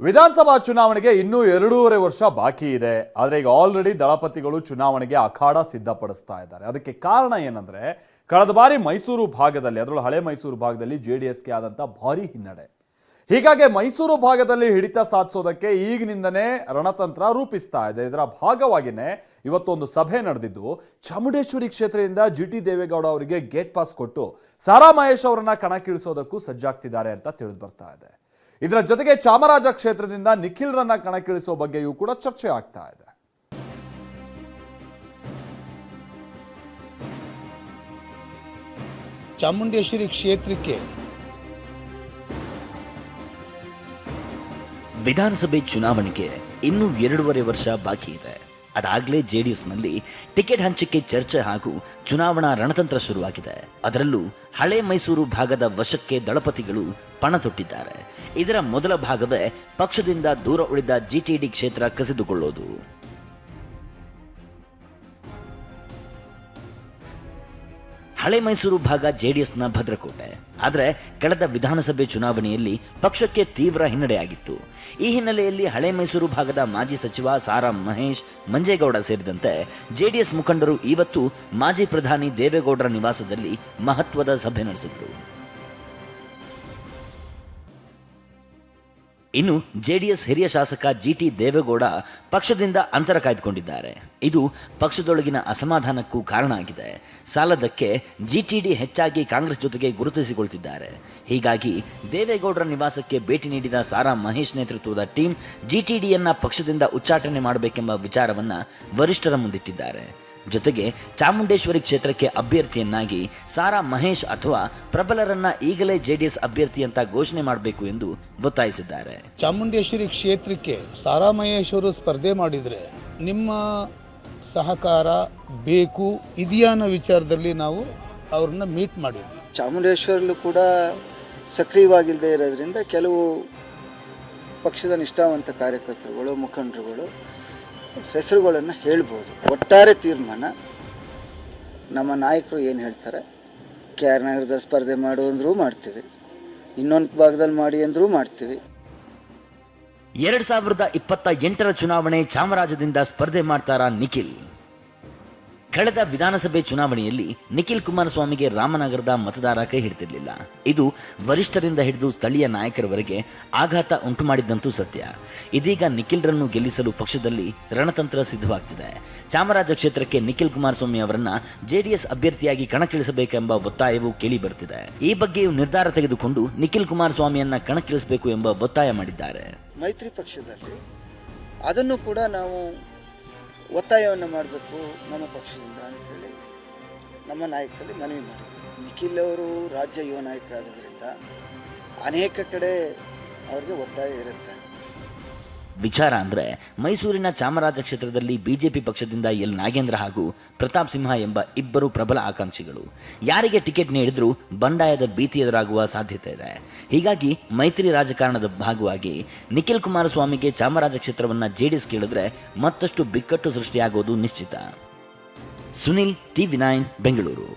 ವಿಧಾನಸಭಾ ಚುನಾವಣೆಗೆ ಇನ್ನೂ 2.5 ವರ್ಷ ಬಾಕಿ ಇದೆ. ಆದರೆ ಈಗ ಆಲ್ರೆಡಿ ದಳಪತಿಗಳು ಚುನಾವಣೆಗೆ ಅಖಾಡ ಸಿದ್ಧಪಡಿಸ್ತಾ ಇದ್ದಾರೆ. ಅದಕ್ಕೆ ಕಾರಣ ಏನಂದ್ರೆ ಕಳೆದ ಬಾರಿ ಮೈಸೂರು ಭಾಗದಲ್ಲಿ, ಅದರಲ್ಲೂ ಹಳೆ ಮೈಸೂರು ಭಾಗದಲ್ಲಿ ಜೆಡಿಎಸ್ಗೆ ಆದಂತ ಭಾರಿ ಹಿನ್ನಡೆ. ಹೀಗಾಗಿ ಮೈಸೂರು ಭಾಗದಲ್ಲಿ ಹಿಡಿತ ಸಾಧಿಸೋದಕ್ಕೆ ಈಗಿನಿಂದನೇ ರಣತಂತ್ರ ರೂಪಿಸ್ತಾ ಇದೆ. ಇದರ ಭಾಗವಾಗಿನೇ ಇವತ್ತೊಂದು ಸಭೆ ನಡೆದಿದ್ದು ಚಾಮುಂಡೇಶ್ವರಿ ಕ್ಷೇತ್ರದಿಂದ ಜಿಟಿ ದೇವೇಗೌಡ ಅವರಿಗೆ ಗೇಟ್ ಪಾಸ್ ಕೊಟ್ಟು ಸಾರಾ ಮಹೇಶ್ ಅವರನ್ನ ಕಣಕ್ಕಿಳಿಸೋದಕ್ಕೂ ಸಜ್ಜಾಗ್ತಿದ್ದಾರೆ ಅಂತ ತಿಳಿದು ಬರ್ತಾ ಇದೆ. ಇದರ ಜೊತೆಗೆ ಚಾಮರಾಜ ಕ್ಷೇತ್ರದಿಂದ ನಿಖಿಲ್ರನ್ನ ಕಣಕ್ಕಿಳಿಸೋ ಬಗ್ಗೆಯೂ ಕೂಡ ಚರ್ಚೆ ಆಗ್ತಾ ಇದೆ. ಚಾಮುಂಡೇಶ್ವರಿ ಕ್ಷೇತ್ರಕ್ಕೆ ವಿಧಾನಸಭೆ ಚುನಾವಣೆಗೆ ಇನ್ನೂ 2.5 ವರ್ಷ ಬಾಕಿ ಇದೆ. ಅದಾಗಲೇ ಜೆಡಿಎಸ್ನಲ್ಲಿ ಟಿಕೆಟ್ ಹಂಚಿಕೆ ಚರ್ಚೆ ಹಾಗೂ ಚುನಾವಣಾ ರಣತಂತ್ರ ಶುರುವಾಗಿದೆ. ಅದರಲ್ಲೂ ಹಳೆ ಮೈಸೂರು ಭಾಗದ ವಶಕ್ಕೆ ದಳಪತಿಗಳು ಪಣ ತೊಟ್ಟಿದ್ದಾರೆ. ಇದರ ಮೊದಲ ಭಾಗವೇ ಪಕ್ಷದಿಂದ ದೂರ ಉಳಿದ ಜಿಟಿಡಿ ಕ್ಷೇತ್ರ ಕಸಿದುಕೊಳ್ಳೋದು. ಹಳೆ ಮೈಸೂರು ಭಾಗ ಜೆಡಿಎಸ್ನ ಭದ್ರಕೋಟೆ. ಆದರೆ ಕಳೆದ ವಿಧಾನಸಭೆ ಚುನಾವಣೆಯಲ್ಲಿ ಪಕ್ಷಕ್ಕೆ ತೀವ್ರ ಹಿನ್ನಡೆಯಾಗಿತ್ತು. ಈ ಹಿನ್ನೆಲೆಯಲ್ಲಿ ಹಳೆ ಮೈಸೂರು ಭಾಗದ ಮಾಜಿ ಸಚಿವ ಸಾರಾ ಮಹೇಶ್, ಮಂಜೇಗೌಡ ಸೇರಿದಂತೆ ಜೆಡಿಎಸ್ ಮುಖಂಡರು ಇವತ್ತು ಮಾಜಿ ಪ್ರಧಾನಿ ದೇವೇಗೌಡರ ನಿವಾಸದಲ್ಲಿ ಮಹತ್ವದ ಸಭೆ ನಡೆಸಿದರು. ಇನ್ನು ಜೆಡಿಎಸ್ ಹಿರಿಯ ಶಾಸಕ ಜಿಟಿ ದೇವೇಗೌಡ ಪಕ್ಷದಿಂದ ಅಂತರ ಕಾಯ್ದುಕೊಂಡಿದ್ದಾರೆ. ಇದು ಪಕ್ಷದೊಳಗಿನ ಅಸಮಾಧಾನಕ್ಕೂ ಕಾರಣ ಆಗಿದೆ. ಸಾಲದಕ್ಕೆ ಜಿಟಿಡಿ ಹೆಚ್ಚಾಗಿ ಕಾಂಗ್ರೆಸ್ ಜೊತೆಗೆ ಗುರುತಿಸಿಕೊಳ್ತಿದ್ದಾರೆ. ಹೀಗಾಗಿ ದೇವೇಗೌಡರ ನಿವಾಸಕ್ಕೆ ಭೇಟಿ ನೀಡಿದ ಸಾರಾ ಮಹೇಶ್ ನೇತೃತ್ವದ ಟೀಮ್ ಜಿಟಿಡಿಯನ್ನ ಪಕ್ಷದಿಂದ ಉಚ್ಚಾಟನೆ ಮಾಡಬೇಕೆಂಬ ವಿಚಾರವನ್ನ ವರಿಷ್ಠರ ಮುಂದಿಟ್ಟಿದ್ದಾರೆ. ಜೊತೆಗೆ ಚಾಮುಂಡೇಶ್ವರಿ ಕ್ಷೇತ್ರಕ್ಕೆ ಅಭ್ಯರ್ಥಿಯನ್ನಾಗಿ ಸಾರಾ ಮಹೇಶ್ ಅಥವಾ ಪ್ರಬಲರನ್ನ ಈಗಲೇ ಜೆಡಿಎಸ್ ಅಭ್ಯರ್ಥಿ ಅಂತ ಘೋಷಣೆ ಮಾಡಬೇಕು ಎಂದು ಒತ್ತಾಯಿಸಿದ್ದಾರೆ. ಚಾಮುಂಡೇಶ್ವರಿ ಕ್ಷೇತ್ರಕ್ಕೆ ಸಾರಾ ಮಹೇಶ್ ಅವರು ಸ್ಪರ್ಧೆ ಮಾಡಿದರೆ ನಿಮ್ಮ ಸಹಕಾರ ಬೇಕು ಇದೆಯಾ ಅನ್ನೋ ವಿಚಾರದಲ್ಲಿ ನಾವು ಅವ್ರನ್ನ ಮೀಟ್ ಮಾಡಿದ್ವಿ. ಚಾಮುಂಡೇಶ್ವರಲ್ಲೂ ಕೂಡ ಸಕ್ರಿಯವಾಗಿಲ್ಲದೆ ಇರೋದ್ರಿಂದ ಕೆಲವು ಪಕ್ಷದ ನಿಷ್ಠಾವಂತ ಕಾರ್ಯಕರ್ತರುಗಳು, ಮುಖಂಡರುಗಳು ಹೆಸರುಗಳನ್ನು ಹೇಳ್ಬೋದು. ಒಟ್ಟಾರೆ ತೀರ್ಮಾನ ನಮ್ಮ ನಾಯಕರು ಏನು ಹೇಳ್ತಾರೆ, KR ನಗರದಲ್ಲಿ ಸ್ಪರ್ಧೆ ಮಾಡು ಅಂದರೂ ಮಾಡ್ತೀವಿ, ಇನ್ನೊಂದು ಭಾಗದಲ್ಲಿ ಮಾಡಿ ಅಂದರೂ ಮಾಡ್ತೀವಿ. 2028ರ ಚುನಾವಣೆ ಚಾಮರಾಜದಿಂದ ಸ್ಪರ್ಧೆ ಮಾಡ್ತಾರಾ ನಿಖಿಲ್? ಕಳೆದ ವಿಧಾನಸಭೆ ಚುನಾವಣೆಯಲ್ಲಿ ನಿಖಿಲ್ ಕುಮಾರಸ್ವಾಮಿಗೆ ರಾಮನಗರದ ಮತದಾರ ಕೈ ಹಿಡಿದಿರಲಿಲ್ಲ. ಇದು ವರಿಷ್ಠರಿಂದ ಹಿಡಿದು ಸ್ಥಳೀಯ ನಾಯಕರವರೆಗೆ ಆಘಾತ ಉಂಟು ಮಾಡಿದ್ದಂತೂ ಸತ್ಯ. ಇದೀಗ ನಿಖಿಲ್ರನ್ನು ಗೆಲ್ಲಿಸಲು ಪಕ್ಷದಲ್ಲಿ ರಣತಂತ್ರ ಸಿದ್ಧವಾಗ್ತಿದೆ. ಚಾಮರಾಜ ಕ್ಷೇತ್ರಕ್ಕೆ ನಿಖಿಲ್ ಕುಮಾರಸ್ವಾಮಿ ಅವರನ್ನ ಜೆಡಿಎಸ್ ಅಭ್ಯರ್ಥಿಯಾಗಿ ಕಣಕ್ಕಿಳಿಸಬೇಕೆಂಬ ಒತ್ತಾಯವೂ ಕೇಳಿ ಬರ್ತಿದೆ. ಈ ಬಗ್ಗೆಯೂ ನಿರ್ಧಾರ ತೆಗೆದುಕೊಂಡು ನಿಖಿಲ್ ಕುಮಾರಸ್ವಾಮಿಯನ್ನ ಕಣಕ್ಕಿಳಿಸಬೇಕು ಎಂಬ ಒತ್ತಾಯ ಮಾಡಿದ್ದಾರೆ. ಮೈತ್ರಿ ಪಕ್ಷದಲ್ಲಿ ಅದನ್ನು ಕೂಡ ನಾವು ಒತ್ತಾಯವನ್ನು ಮಾಡಬೇಕು ನಮ್ಮ ಪಕ್ಷದಿಂದ ಅಂತೇಳಿ ನಮ್ಮ ನಾಯಕರಲ್ಲಿ ಮನವಿ ಮಾಡಿದ್ವಿ. ನಿಖಿಲ್ ಅವರು ರಾಜ್ಯ ಯುವ ನಾಯಕರಾದ್ದರಿಂದ ಅನೇಕ ಕಡೆ ಅವ್ರಿಗೆ ಒತ್ತಾಯ ಇರುತ್ತೆ. ವಿಚಾರ ಅಂದರೆ ಮೈಸೂರಿನ ಚಾಮರಾಜ ಕ್ಷೇತ್ರದಲ್ಲಿ ಬಿಜೆಪಿ ಪಕ್ಷದಿಂದ ಎಲ್ ನಾಗೇಂದ್ರ ಹಾಗೂ ಪ್ರತಾಪ್ ಸಿಂಹ ಎಂಬ ಇಬ್ಬರು ಪ್ರಬಲ ಆಕಾಂಕ್ಷಿಗಳು. ಯಾರಿಗೆ ಟಿಕೆಟ್ ನೀಡಿದ್ರೂ ಬಂಡಾಯದ ಭೀತಿ ಎದುರಾಗುವ ಸಾಧ್ಯತೆ ಇದೆ. ಹೀಗಾಗಿ ಮೈತ್ರಿ ರಾಜಕಾರಣದ ಭಾಗವಾಗಿ ನಿಖಿಲ್ ಕುಮಾರಸ್ವಾಮಿಗೆ ಚಾಮರಾಜ ಕ್ಷೇತ್ರವನ್ನು ಜೆಡಿಎಸ್ ಕೇಳಿದ್ರೆ ಮತ್ತಷ್ಟು ಬಿಕ್ಕಟ್ಟು ಸೃಷ್ಟಿಯಾಗೋದು ನಿಶ್ಚಿತ. ಸುನಿಲ್, TV9 ಬೆಂಗಳೂರು.